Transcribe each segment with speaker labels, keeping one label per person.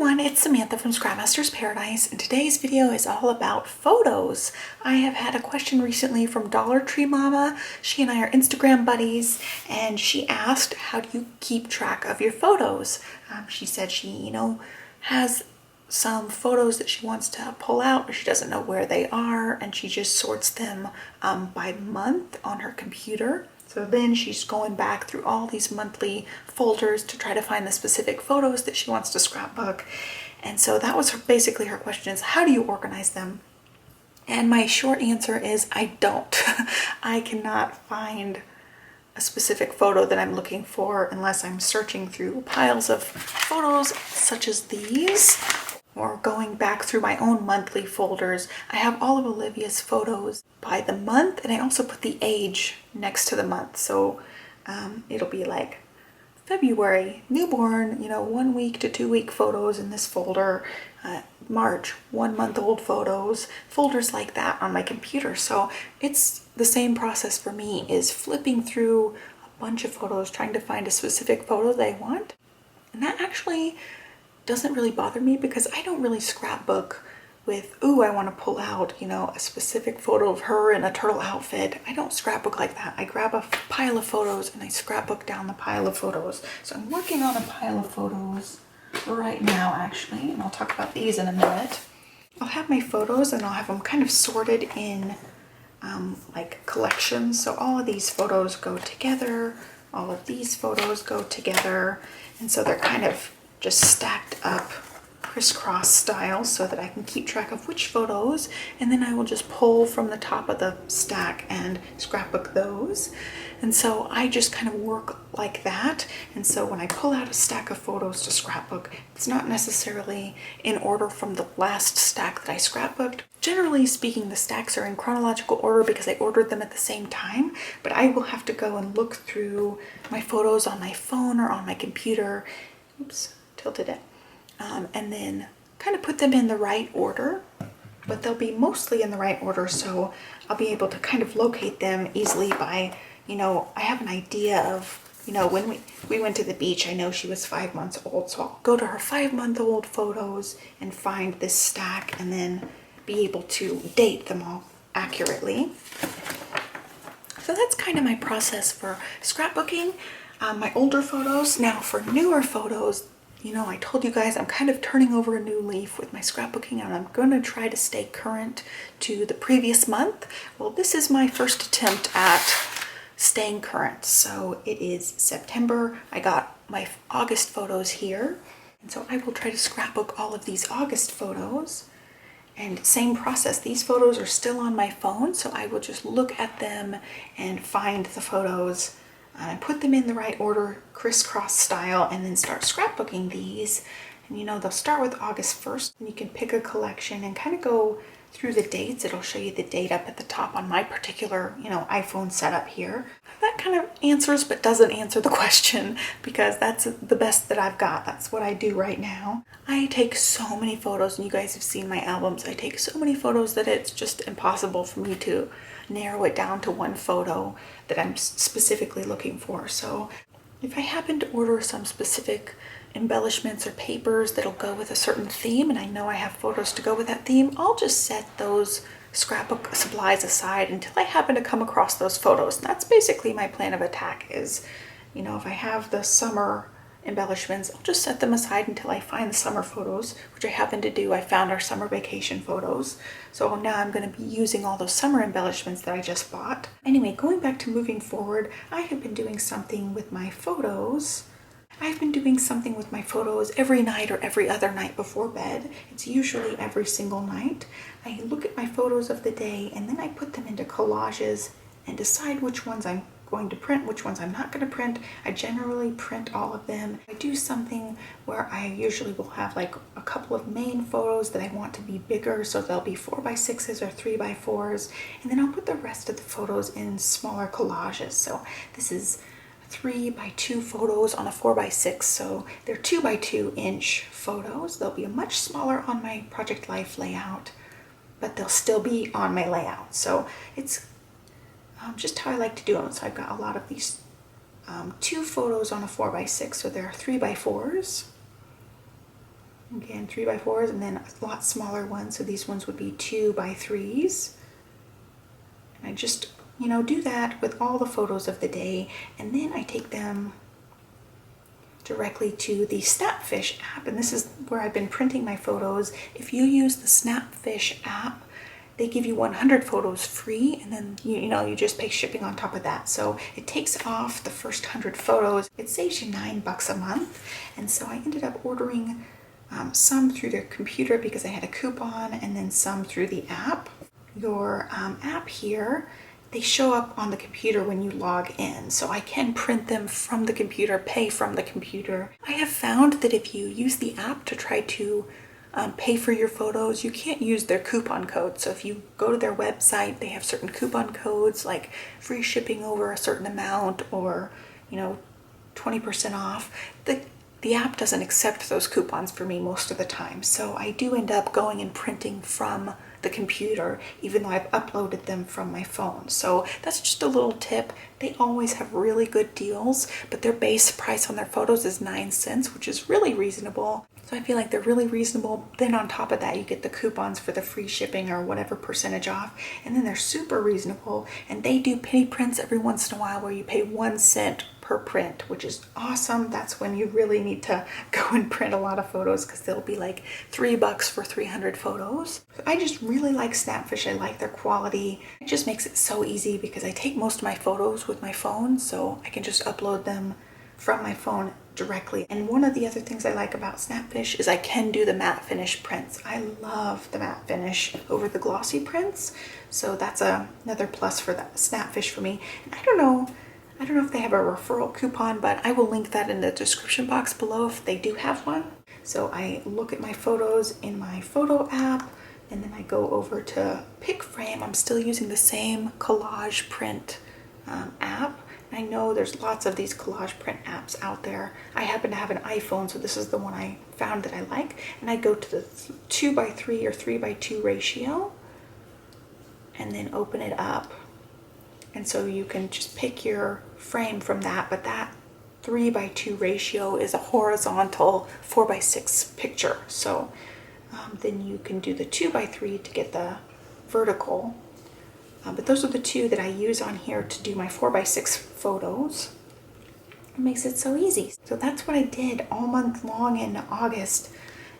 Speaker 1: everyone, it's Samantha from Scrapmaster's Paradise, and today's video is all about photos. I have had a question recently from Dollar Tree Mama. She and I are Instagram buddies, and she asked, how do you keep track of your photos? She said she, has some photos that she wants to pull out, but she doesn't know where they are, and she just sorts them by month on her computer. So then she's going back through all these monthly folders to try to find the specific photos that she wants to scrapbook. And so that was basically her question, is how do you organize them? And my short answer is I don't. I cannot find a specific photo that I'm looking for unless I'm searching through piles of photos such as these, or going back through my own monthly folders. I have all of Olivia's photos by the month, and I also put the age next to the month. So it'll be like February, newborn, 1 week to 2 week photos in this folder. March, 1 month old photos, folders like that on my computer. So it's the same process for me, is flipping through a bunch of photos, trying to find a specific photo that I want. And that actually doesn't really bother me because I don't really scrapbook with, ooh, I want to pull out, a specific photo of her in a turtle outfit. I don't scrapbook like that. I grab a pile of photos and I scrapbook down the pile of photos. So I'm working on a pile of photos right now, actually, and I'll talk about these in a minute. I'll have my photos and I'll have them kind of sorted in like collections. So all of these photos go together, all of these photos go together, and so they're kind of just stacked up crisscross style so that I can keep track of which photos, and then I will just pull from the top of the stack and scrapbook those. And so I just kind of work like that. And so when I pull out a stack of photos to scrapbook, it's not necessarily in order from the last stack that I scrapbooked. Generally speaking, the stacks are in chronological order because I ordered them at the same time, but I will have to go and look through my photos on my phone or on my computer. Oops, tilted it. And then kind of put them in the right order, but they'll be mostly in the right order, so I'll be able to kind of locate them easily by, I have an idea of, when we went to the beach, I know she was 5 months old, so I'll go to her 5-month-old photos and find this stack and then be able to date them all accurately. So that's kind of my process for scrapbooking. My older photos. Now for newer photos, I told you guys I'm kind of turning over a new leaf with my scrapbooking, and I'm going to try to stay current to the previous month. Well, this is my first attempt at staying current. So it is September. I got my August photos here, and so I will try to scrapbook all of these August photos. And same process, these photos are still on my phone, so I will just look at them and find the photos, put them in the right order, crisscross style, and then start scrapbooking these. And they'll start with August 1st, and you can pick a collection and kind of go through the dates. It'll show you the date up at the top on my particular, iPhone setup here. That kind of answers but doesn't answer the question, because that's the best that I've got. That's what I do right now. I take so many photos, and you guys have seen my albums. I take so many photos that it's just impossible for me to narrow it down to one photo that I'm specifically looking for. So if I happen to order some specific embellishments or papers that'll go with a certain theme, and I know I have photos to go with that theme, I'll just set those scrapbook supplies aside until I happen to come across those photos. And that's basically my plan of attack is, if I have the summer embellishments, I'll just set them aside until I find the summer photos, which I happen to do. I found our summer vacation photos. So now I'm going to be using all those summer embellishments that I just bought. Anyway, going back to moving forward, I have been doing something with my photos. I've been doing something with my photos every night or every other night before bed. It's usually every single night. I look at my photos of the day, and then I put them into collages and decide which ones I'm going to print, which ones I'm not going to print. I generally print all of them. I do something where I usually will have like a couple of main photos that I want to be bigger, so they'll be 4x6s or 3x4s, and then I'll put the rest of the photos in smaller collages. So this is 3x2 photos on a 4x6, so they're 2x2 inch photos. They'll be much smaller on my Project Life layout, but they'll still be on my layout. So it's just how I like to do them. So I've got a lot of these 2 photos on a 4x6, so there are 3x4s. Again, 3x4s, and then a lot smaller ones. So these ones would be 2x3s. And I just, do that with all the photos of the day. And then I take them directly to the Snapfish app. And this is where I've been printing my photos. If you use the Snapfish app, they give you 100 photos free, and then you just pay shipping on top of that. So it takes off the first 100 photos. It saves you $9 a month. And so I ended up ordering some through their computer because I had a coupon, and then some through the app. Your app here, they show up on the computer when you log in, so I can print them from the computer, pay from the computer. I have found that if you use the app to try to pay for your photos, you can't use their coupon code. So if you go to their website, they have certain coupon codes like free shipping over a certain amount, or 20% off. The app doesn't accept those coupons for me most of the time, so I do end up going and printing from the computer, even though I've uploaded them from my phone. So that's just a little tip. They always have really good deals, but their base price on their photos is 9 cents, which is really reasonable. So I feel like they're really reasonable. Then on top of that, you get the coupons for the free shipping or whatever percentage off, and then they're super reasonable. And they do penny prints every once in a while where you pay 1 cent per print, which is awesome. That's when you really need to go and print a lot of photos, because they'll be like $3 for 300 photos. I just really like Snapfish. I like their quality. It just makes it so easy because I take most of my photos with my phone, so I can just upload them from my phone directly. And one of the other things I like about Snapfish is I can do the matte finish prints. I love the matte finish over the glossy prints, so that's another plus for that Snapfish for me. And I don't know if they have a referral coupon, but I will link that in the description box below if they do have one. So I look at my photos in my photo app, and then I go over to PicFrame. I'm still using the same collage print app. I know there's lots of these collage print apps out there. I happen to have an iPhone, so this is the one I found that I like. And I go to the 2x3 or 3x2 ratio, and then open it up. And so you can just pick your frame from that, but that 3x2 ratio is a horizontal 4x6 picture. So then you can do the 2x3 to get the vertical. But those are the two that I use on here to do my 4x6 photos. It makes it so easy. So that's what I did all month long in August.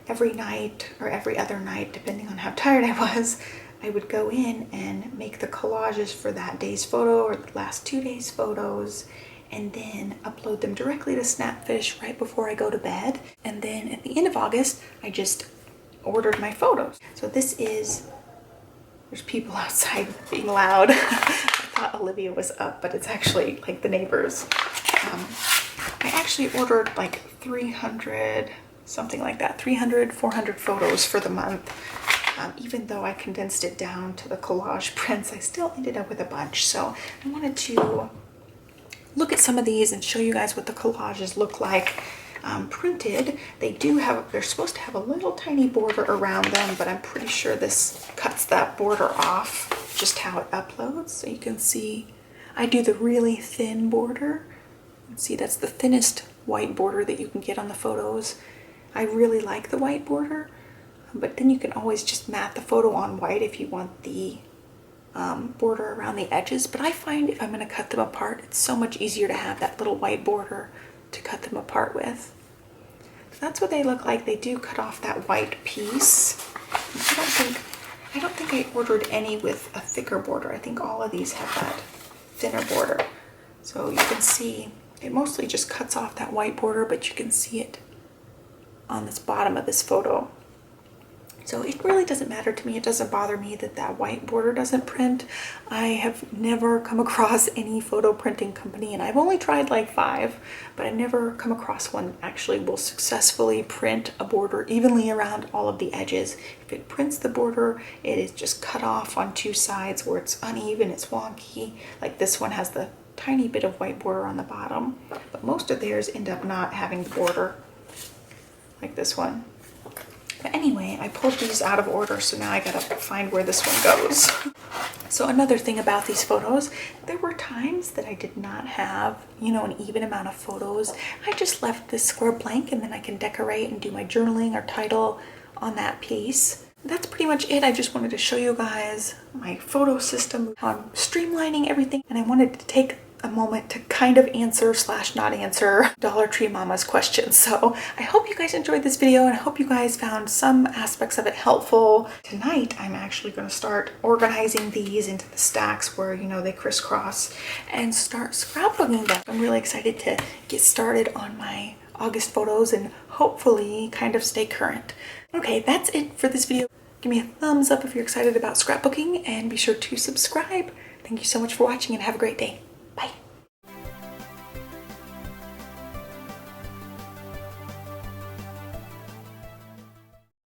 Speaker 1: Every night or every other night, depending on how tired I was, I would go in and make the collages for that day's photo or the last 2 days' photos, and then upload them directly to Snapfish right before I go to bed. And then at the end of August, I just ordered my photos. So this is, there's people outside being loud. I thought Olivia was up, but it's actually like the neighbors. I actually ordered like 300, something like that, 300, 400 photos for the month. Even though I condensed it down to the collage prints, I still ended up with a bunch. So I wanted to look at some of these and show you guys what the collages look like printed. They're supposed to have a little tiny border around them, but I'm pretty sure this cuts that border off just how it uploads. So you can see I do the really thin border. See, that's the thinnest white border that you can get on the photos. I really like the white border, but then you can always just mat the photo on white if you want the border around the edges. But I find if I'm going to cut them apart, it's so much easier to have that little white border to cut them apart with. So that's what they look like. They do cut off that white piece. I don't think I ordered any with a thicker border. I think all of these have that thinner border. So you can see it mostly just cuts off that white border, but you can see it on this bottom of this photo. So it really doesn't matter to me. It doesn't bother me that that white border doesn't print. I have never come across any photo printing company, and I've only tried like 5, but I've never come across one that actually will successfully print a border evenly around all of the edges. If it prints the border, it is just cut off on 2 sides where it's uneven, it's wonky. Like this one has the tiny bit of white border on the bottom, but most of theirs end up not having the border, like this one. But anyway, I pulled these out of order, so now I gotta find where this one goes. So another thing about these photos, there were times that I did not have, you know, an even amount of photos. I just left this square blank, and then I can decorate and do my journaling or title on that piece. That's pretty much it. I just wanted to show you guys my photo system, how I'm streamlining everything, and I wanted to take a moment to kind of answer / not answer Dollar Tree Mama's questions. So I hope you guys enjoyed this video, and I hope you guys found some aspects of it helpful. Tonight, I'm actually going to start organizing these into the stacks where, you know, they crisscross, and start scrapbooking them. I'm really excited to get started on my August photos and hopefully kind of stay current. Okay, that's it for this video. Give me a thumbs up if you're excited about scrapbooking, and be sure to subscribe. Thank you so much for watching, and have a great day.